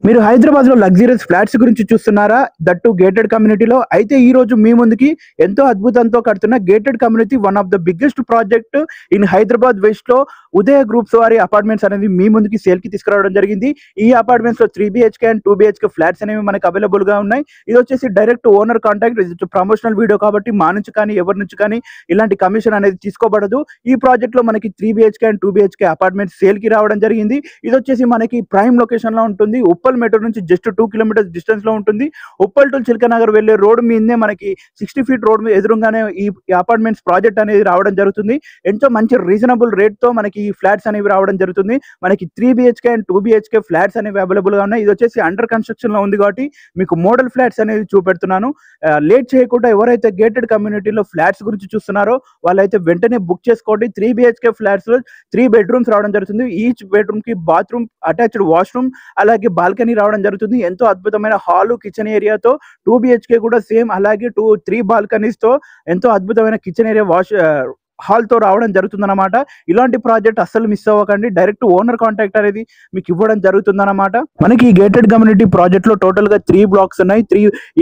మీరు హైదరాబాద్ లో luxurious flats గురించి చూస్తున్నారా? దట్టు గేటెడ్ కమ్యూనిటీలో. అయితే ఈ రోజు మీ ముందుకి ఎంతో అద్భుతంతో కడుతున్న gated community one of the biggest project in Hyderabad west లో ఉదయ గ్రూప్స్ వారి అపార్ట్మెంట్స్ అనేది మీ ముందుకి సేల్ కి తీసుకురావడం జరిగింది. ఈ అపార్ట్మెంట్స్ లో 3 BHK అండ్ 2 BHK ఫ్లాట్స్ అనేవి మనకు అవైలబుల్ గా ఉన్నాయి. ఇది వచ్చేసి డైరెక్ట్ ఓనర్ కాంటాక్ట్, ఇది ప్రమోషనల్ వీడియో కాబట్టి మా నుంచి కానీ ఎవరి నుంచి కానీ ఇలాంటి కమిషన్ అనేది తీసుకోబడదు. ఈ ప్రాజెక్ట్ లో మనకి 3 BHK and 2 BHK apartments sale కి రావడం జరిగింది. ఇది వచ్చేసి మనకి ప్రైమ్ లొకేషన్ లో ఉంటుంది. ఉప్పల్ మెట్రో నుంచి జస్ట్ 2 కిలోమీటర్స్ డిస్టెన్స్ లో ఉంటుంది. ఉప్పల్ టు చిల్కనగర్ వెళ్లే రోడ్ మీదనే మనకి 60 ఫీట్ రోడ్ మీద ఎదురుగానే ఈ అపార్ట్మెంట్స్ ప్రాజెక్ట్ అనేది రావడం జరుగుతుంది. ఎంతో మంచి రీజనబుల్ రేట్ తో మనకి ఈ ఫ్లాట్స్ అనేవి రావడం జరుగుతుంది. మనకి 3 BHK అండ్ 2 BHK ఫ్లాట్స్ అనేవి అవైలబుల్ గా ఉన్నాయి. ఇది వచ్చేసి అండర్ కన్స్ట్రక్షన్ లో ఉంది కాబట్టి మీకు మోడల్ ఫ్లాట్స్ అనేది చూపెడుతున్నాను. లేట్ చేయకుండా ఎవరైతే గేటెడ్ కమ్యూనిటీలో ఫ్లాట్స్ గురించి చూస్తున్నారో వాళ్ళైతే వెంటనే బుక్ చేసుకోండి. 3 BHK ఫ్లాట్స్ లో 3 బెడ్రూమ్స్ రావడం జరుగుతుంది. ఈచ్ బెడ్రూమ్ కి బాత్రూమ్, అటాచ్డ్ వాష్రూమ్, అలాగే బాల్కనీ రావడం జరుగుతుంది. ఎంతో అద్భుతమైన హాల్, కిచెన్ ఏరియాతో 2 BHK కూడా సేమ్ అలాగే 3 బాల్కనీస్ తో ఎంతో అద్భుతమైన కిచెన్ ఏరియా, హాల్ తో రావడం జరుగుతుందన్నమాట. ఇలాంటి ప్రాజెక్ట్ అస్సలు మిస్ అవ్వకండి. డైరెక్ట్ ఓనర్ కాంటాక్ట్ అనేది మీకు ఇవ్వడం జరుగుతుందన్నమాట. మనకి ఈ గేటెడ్ కమ్యూనిటీ ప్రాజెక్ట్ లో టోటల్ గా 3 బ్లాక్స్ ఉన్నాయి.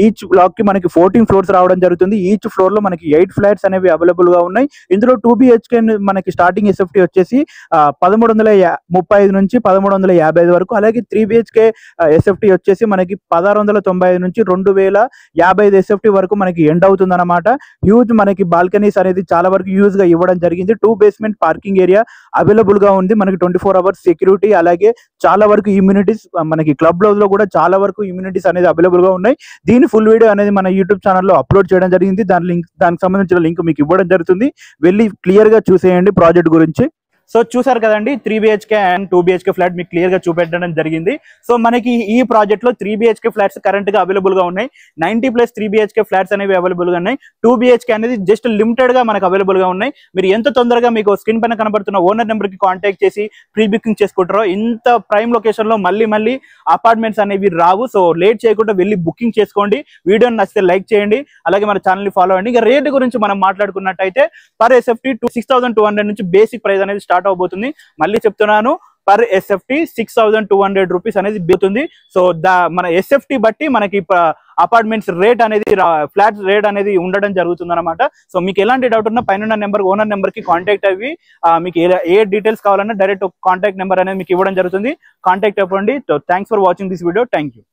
ఈచ్ బ్లాక్ కి మనకి 14 ఫ్లోర్స్ రావడం జరుగుతుంది. ఈచ్ ఫ్లోర్ లో మనకి 8 ఫ్లాట్స్ అనేవి అవైలబుల్ గా ఉన్నాయి. ఇందులో 2 BHK మనకి స్టార్టింగ్ SFT వచ్చేసి 1335 నుంచి 1355 వరకు, అలాగే 3 BHK SFT వచ్చేసి మనకి 1695 నుంచి 2055 SFT వరకు మనకి ఎండ్ అవుతుంది అనమాట. హ్యూజ్ మనకి బాల్కనీస్ అనేది చాలా వరకు యూజ్ గా ఇవ్వడం జరిగింది. 2 బేస్మెంట్ పార్కింగ్ ఏరియా అవైలబుల్ గా ఉంది. మనకి 24 అవర్స్ సెక్యూరిటీ, అలాగే చాలా వరకు ఇమ్యూనిటీస్, మనకి క్లబ్ హౌస్ లో కూడా చాలా వరకు ఇమ్యూనిటీస్ అనేది అవైలబుల్ గా ఉన్నాయి. దీని ఫుల్ వీడియో అనేది మన యూట్యూబ్ ఛానల్లో అప్లోడ్ చేయడం జరిగింది. దానికి సంబంధించిన లింక్ మీకు ఇవ్వడం జరుగుతుంది. వెళ్ళి క్లియర్ గా చూసేయండి ప్రాజెక్ట్ గురించి. సో చూసారు కదండి, 3 BHK అండ్ 2 BHK ఫ్లాట్ మీకు క్లియర్ గా చూపెట్టడం జరిగింది. సో మనకి ఈ ప్రాజెక్ట్ లో 3 BHK ఫ్లాట్స్ కరెంట్ గా అవైలబుల్ గా ఉన్నాయి. 90+ 3 BHK ఫ్లాట్స్ అనేవి అవైలబుల్ గా ఉన్నాయి. 2 BHK అనేది జస్ట్ లిమిటెడ్ గా మనకు అవైలబుల్ గా ఉన్నాయి. మీరు ఎంత తొందరగా మీకు స్క్రీన్ పైన కనబడుతున్న ఓనర్ నెంబర్ కి కాంటాక్ట్ చేసి ప్రీ బుకింగ్ చేసుకుంటారో, ఇంత ప్రైమ్ లొకేషన్ లో మళ్ళీ అపార్ట్మెంట్స్ అనేవి రావు. సో లేట్ చేయకుండా వెళ్ళి బుకింగ్ చేసుకోండి. వీడియోని నచ్చితే లైక్ చేయండి, అలాగే మన ఛానల్ ని ఫాలో అవ్వండి. ఇక రేట్ గురించి మనం మాట్లాడుకున్నట్టయితే పర్ SFT 6200 నుంచి బేసిక్ ప్రైస్ అనేది స్టార్ట్ అవబోతుంది. మళ్ళీ చెప్తున్నాను, పర్ SFT 6200 రూపీస్ అనేది బోతుంది. సో మన SFT బట్టి మనకి అపార్ట్మెంట్స్ రేట్ అనేది, ఫ్లాట్ రేట్ అనేది ఉండడం జరుగుతుంది అనమాట. సో మీకు ఎలాంటి డౌట్ ఉన్నా పైన నెంబర్, ఓనర్ నెంబర్ కి కాంటాక్ట్ అయ్యి మీకు ఏ డీటెయిల్స్ కావాలన్నా డైరెక్ట్ కాంటాక్ట్ నెంబర్ అనేది మీకు ఇవ్వడం జరుగుతుంది. కాంటాక్ట్ అవ్వండి. So thanks for watching this video. Thank you.